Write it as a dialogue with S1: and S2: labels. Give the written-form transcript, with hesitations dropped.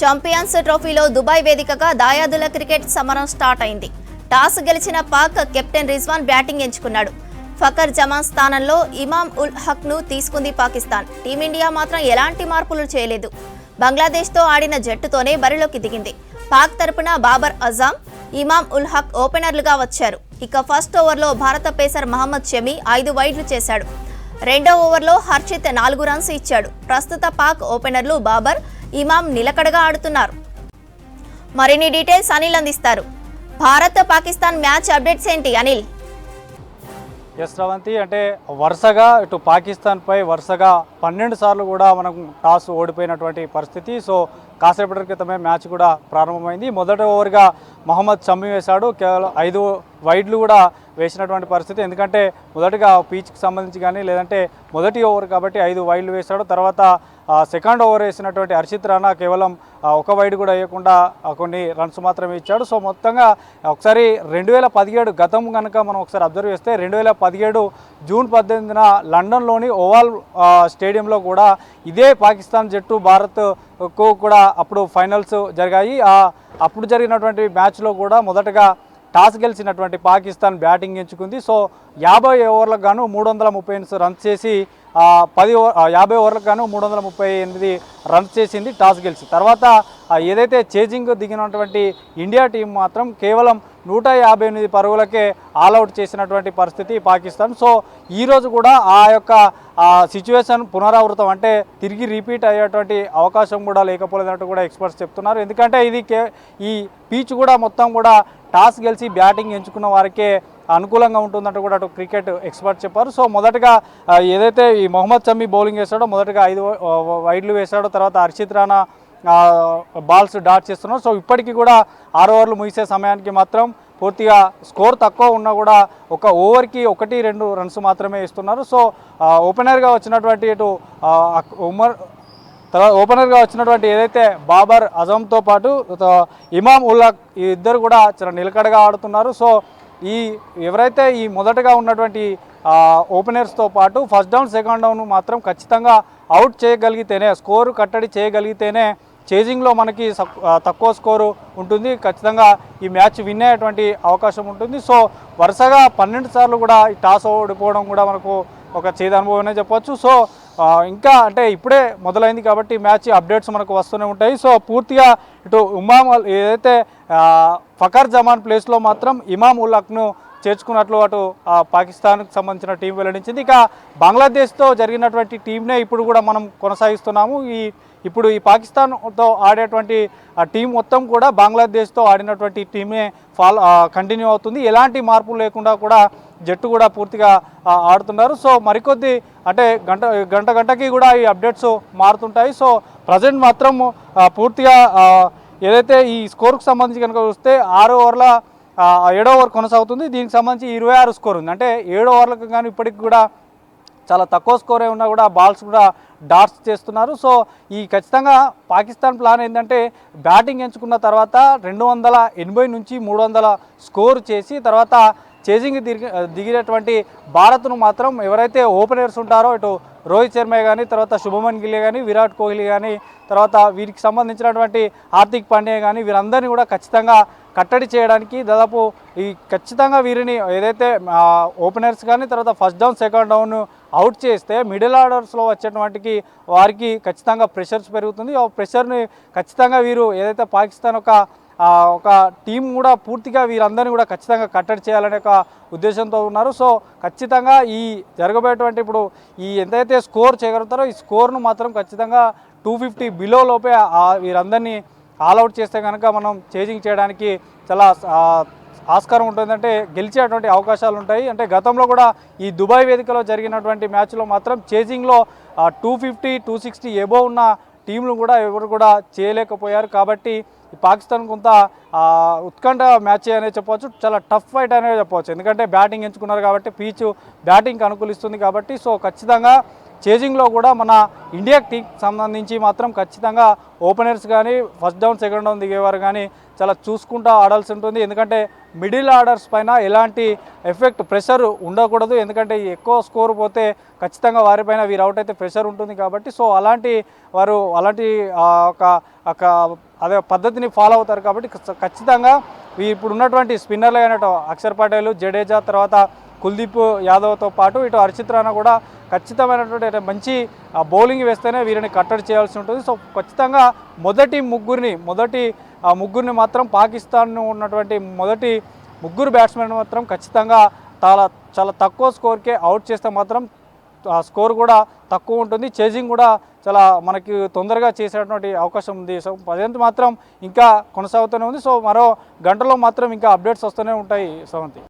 S1: Champions ట్రోఫీలో Dubai వేదికగా దాయాదుల cricket సమరం స్టార్ట్ అయింది. టాస్ గెలిచిన పాక్ కెప్టెన్ రిజ్వాన్ బ్యాటింగ్ ఎంచుకున్నాడు. ఫకర్ జమాన్ స్థానంలో ఇమామ్ ఉల్ హక్ ను తీసుకుంది పాకిస్తాన్. టీమిండియా మాత్రం ఎలాంటి మార్పులు చేయలేదు. బంగ్లాదేశ్తో ఆడిన జట్టుతోనే బరిలోకి దిగింది. పాక్ తరపున బాబర్ అజాం, ఇమామ్ ఉల్ హక్ ఓపెనర్లుగా వచ్చారు. ఇక ఫస్ట్ ఓవర్లో భారత పేసర్ మహమ్మద్ షమి 5 వైడ్లు చేశాడు. రెండో ఓవర్లో హర్షిత్ 4 రన్స్ ఇచ్చాడు. ప్రస్తుత పాక్ ఓపెనర్లు బాబర్, ఇమామ్ నిలకడగా ఆడుతున్నారు. మరిన్ని డీటెయిల్స్ అనిల్ అందిస్తారు. భారత్ పాకిస్తాన్ మ్యాచ్ అప్డేట్స్ ఏంటి అనిల్?
S2: ఎస్ శ్రవంతి, అంటే వరుసగా ఇటు పాకిస్తాన్పై వరుసగా 12 సార్లు కూడా మనం టాస్ ఓడిపోయినటువంటి పరిస్థితి. సో కాసేపటి క్రితమే మ్యాచ్ కూడా ప్రారంభమైంది. మొదటి ఓవర్గా మహమ్మద్ షమి వేశాడు. కేవలం 5 వైడ్లు కూడా వేసినటువంటి పరిస్థితి. ఎందుకంటే మొదటిగా పిచ్కి సంబంధించి కానీ లేదంటే మొదటి ఓవర్ కాబట్టి 5 వైడ్లు వేశాడు. తర్వాత సెకండ్ ఓవర్ వేసినటువంటి హర్షిత్ రాణా కేవలం 1 వైడ్ కూడా వేయకుండా కొన్ని రన్స్ మాత్రమే ఇచ్చాడు. సో మొత్తంగా ఒకసారి 2017 గతం కనుక మనం ఒకసారి అబ్జర్వ్ చేస్తే 2017 జూన్ 18న లండన్లోని ఓవాల్ స్టేడియంలో కూడా ఇదే పాకిస్తాన్ జట్టు భారత్కు కూడా అప్పుడు ఫైనల్స్ జరిగాయి. అప్పుడు జరిగినటువంటి మ్యాచ్లో కూడా మొదటగా టాస్ గెలిచినటువంటి పాకిస్తాన్ బ్యాటింగ్ ఎంచుకుంది. సో 50 ఓవర్లకు గాను 338 రన్స్ చేసి 50 ఓవర్లకు గాను 338 రన్స్ చేసింది టాస్ గెలిచి. తర్వాత ఏదైతే చేజింగ్ దిగినటువంటి ఇండియా టీం మాత్రం కేవలం 158 పరుగులకే ఆల్అవుట్ చేసినటువంటి పరిస్థితి పాకిస్తాన్. సో ఈరోజు కూడా ఆ యొక్క సిచ్యువేషన్ పునరావృతం, అంటే తిరిగి రిపీట్ అయ్యేటువంటి అవకాశం కూడా లేకపోలేదన్నట్టు కూడా ఎక్స్పర్ట్స్ చెప్తున్నారు. ఎందుకంటే ఈ పిచ్ కూడా మొత్తం కూడా టాస్ గెలిచి బ్యాటింగ్ ఎంచుకున్న వారికే అనుకూలంగా ఉంటుందంటూ కూడా అటు క్రికెట్ ఎక్స్పర్ట్ చెప్పారు. సో మొదటగా ఏదైతే ఈ మహమ్మద్ షమి బౌలింగ్ వేశాడో మొదటగా 5 వైడ్లు వేశాడో, తర్వాత హర్షిత్ రాణా బాల్స్ డాట్ చేస్తున్నారు. సో ఇప్పటికీ కూడా 6 ఓవర్లు ముగిసే సమయానికి మాత్రం పూర్తిగా స్కోర్ తక్కువ ఉన్నా కూడా ఒక ఓవర్కి 1-2 రన్స్ మాత్రమే ఇస్తున్నారు. సో ఓపెనర్గా వచ్చినటువంటి ఇటు ఓపెనర్గా వచ్చినటువంటి ఏదైతే బాబర్ అజంతో పాటు ఇమామ్ ఉల్ హక్ ఈ ఇద్దరు కూడా చాలా నిలకడగా ఆడుతున్నారు. సో ఎవరైతే ఈ మొదటగా ఉన్నటువంటి ఓపెనర్స్తో పాటు ఫస్ట్ డౌన్ సెకండ్ డౌన్ మాత్రం ఖచ్చితంగా అవుట్ చేయగలిగితేనే, స్కోరు కట్టడి చేయగలిగితేనే చేజింగ్లో మనకి తక్కువ స్కోరు ఉంటుంది. ఖచ్చితంగా ఈ మ్యాచ్ విన్ అయ్యేటువంటి అవకాశం ఉంటుంది. సో వరుసగా 12 సార్లు కూడా ఈ టాస్ ఓడిపోవడం కూడా మనకు ఒక చేదు అనుభవమే చెప్పొచ్చు. సో ఇంకా అంటే ఇప్పుడే మొదలైంది కాబట్టి మ్యాచ్ అప్డేట్స్ మనకు వస్తూనే ఉంటాయి. సో పూర్తిగా ఇటు ఏదైతే ఫకర్ జమాన్ ప్లేస్లో మాత్రం ఇమామ్ ఉల్ హక్ను చేర్చుకున్నట్లు అటు పాకిస్తాన్కి సంబంధించిన టీం వెల్లడించింది. ఇక బంగ్లాదేశ్తో జరిగినటువంటి టీంనే ఇప్పుడు కూడా మనం కొనసాగిస్తున్నాము. ఇప్పుడు ఈ పాకిస్తాన్తో ఆడేటువంటి టీం మొత్తం కూడా బంగ్లాదేశ్తో ఆడినటువంటి టీమే కంటిన్యూ అవుతుంది. ఎలాంటి మార్పులు లేకుండా కూడా జట్టు కూడా పూర్తిగా ఆడుతున్నారు. సో మరికొద్ది అంటే గంటకి కూడా ఈ అప్డేట్స్ మారుతుంటాయి. సో ప్రజెంట్ మాత్రం పూర్తిగా ఏదైతే ఈ స్కోర్కు సంబంధించి కనుక చూస్తే 6 ఓవర్ల 7వ ఓవర్ కొనసాగుతుంది. దీనికి సంబంధించి 26 స్కోర్ ఉంది. అంటే 7 ఓవర్లకు కానీ ఇప్పటికి కూడా చాలా తక్కువ స్కోరే ఉన్నా కూడా బాల్స్ కూడా డాట్స్ చేస్తున్నారు. సో ఖచ్చితంగా పాకిస్తాన్ ప్లాన్ ఏంటంటే బ్యాటింగ్ ఎంచుకున్న తర్వాత 280 నుంచి 300 స్కోర్ చేసి తర్వాత చేజింగ్ దిగినటువంటి భారత్ను మాత్రం ఎవరైతే ఓపెనర్స్ ఉంటారో ఇటు రోహిత్ శర్మ కానీ, తర్వాత శుభమన్ గిల్ కానీ, విరాట్ కోహ్లీ కానీ, తర్వాత వీరికి సంబంధించినటువంటి హార్దిక్ పాండ్యా కానీ వీరందరినీ కూడా ఖచ్చితంగా కట్టడి చేయడానికి దాదాపు ఖచ్చితంగా వీరిని ఏదైతే ఓపెనర్స్ కానీ తర్వాత first down second down out చేస్తే మిడిల్ ఆర్డర్స్లో వచ్చేటువంటి వారికి ఖచ్చితంగా ప్రెషర్స్ పెరుగుతుంది. ఆ ప్రెషర్ని ఖచ్చితంగా వీరు ఏదైతే పాకిస్తాన్ ఒక టీం కూడా పూర్తిగా వీరందరినీ కూడా ఖచ్చితంగా కట్టడి చేయాలనే ఒక ఉద్దేశంతో ఉన్నారు. సో ఖచ్చితంగా జరగబోయేటువంటి ఇప్పుడు ఎంతైతే స్కోర్ చేయగలుగుతారో ఈ స్కోర్ను మాత్రం ఖచ్చితంగా 250 బిలో లోపే వీరందరినీ ఆల్అవుట్ చేస్తే కనుక మనం చేజింగ్ చేయడానికి చాలా ఆస్కారం ఉంటుందంటే గెలిచేటువంటి అవకాశాలు ఉంటాయి. అంటే గతంలో కూడా ఈ దుబాయ్ వేదికలో జరిగినటువంటి మ్యాచ్లో మాత్రం చేజింగ్లో 250, 260 ఎబో ఉన్న టీంలు కూడా ఎవరు కూడా చేయలేకపోయారు. కాబట్టి పాకిస్తాన్ కొంత ఉత్కంఠ మ్యాచ్ అనే చెప్పవచ్చు, చాలా టఫ్ ఫైట్ అనే చెప్పవచ్చు. ఎందుకంటే బ్యాటింగ్ ఎంచుకున్నారు కాబట్టి పిచ్ బ్యాటింగ్కి అనుకూలిస్తుంది కాబట్టి. సో ఖచ్చితంగా చేజింగ్లో కూడా మన ఇండియా టీంకి సంబంధించి మాత్రం ఖచ్చితంగా ఓపెనర్స్ కానీ ఫస్ట్ డౌన్ సెకండ్ డౌన్ దిగేవారు కానీ చాలా చూసుకుంటూ ఆడాల్సి ఉంటుంది. ఎందుకంటే మిడిల్ ఆర్డర్స్ పైన ఎలాంటి ఎఫెక్ట్ ప్రెషర్ ఉండకూడదు. ఎందుకంటే ఎక్కువ స్కోర్ పోతే ఖచ్చితంగా వారిపైన వీరు అవుట్ అయితే ప్రెషర్ ఉంటుంది కాబట్టి సో అలాంటి వారు అలాంటి ఒక అదే పద్ధతిని ఫాలో అవుతారు కాబట్టి ఖచ్చితంగా ఇప్పుడు ఉన్నటువంటి స్పిన్నర్లు అయినట్టు అక్షర్ పటేల్, జడేజా, తర్వాత కుల్దీప్ యాదవ్తో పాటు ఇటు హర్షిత్ రాణా కూడా ఖచ్చితమైనటువంటి మంచి బౌలింగ్ వేస్తేనే వీరిని కట్టడి చేయాల్సి ఉంటుంది. సో ఖచ్చితంగా మొదటి ముగ్గురిని మాత్రం పాకిస్తాన్ ఉన్నటువంటి మొదటి ముగ్గురు బ్యాట్స్మెన్ మాత్రం ఖచ్చితంగా చాలా తక్కువ స్కోర్కే అవుట్ చేస్తే మాత్రం స్కోర్ కూడా తక్కువ ఉంటుంది, చేజింగ్ కూడా చాలా మనకి తొందరగా చేసేటువంటి అవకాశం ఉంది. సో అదంతా మాత్రం ఇంకా కొనసాగుతూనే ఉంది. సో మరో గంటలో మాత్రం ఇంకా అప్డేట్స్ వస్తూనే ఉంటాయి. సవంతి.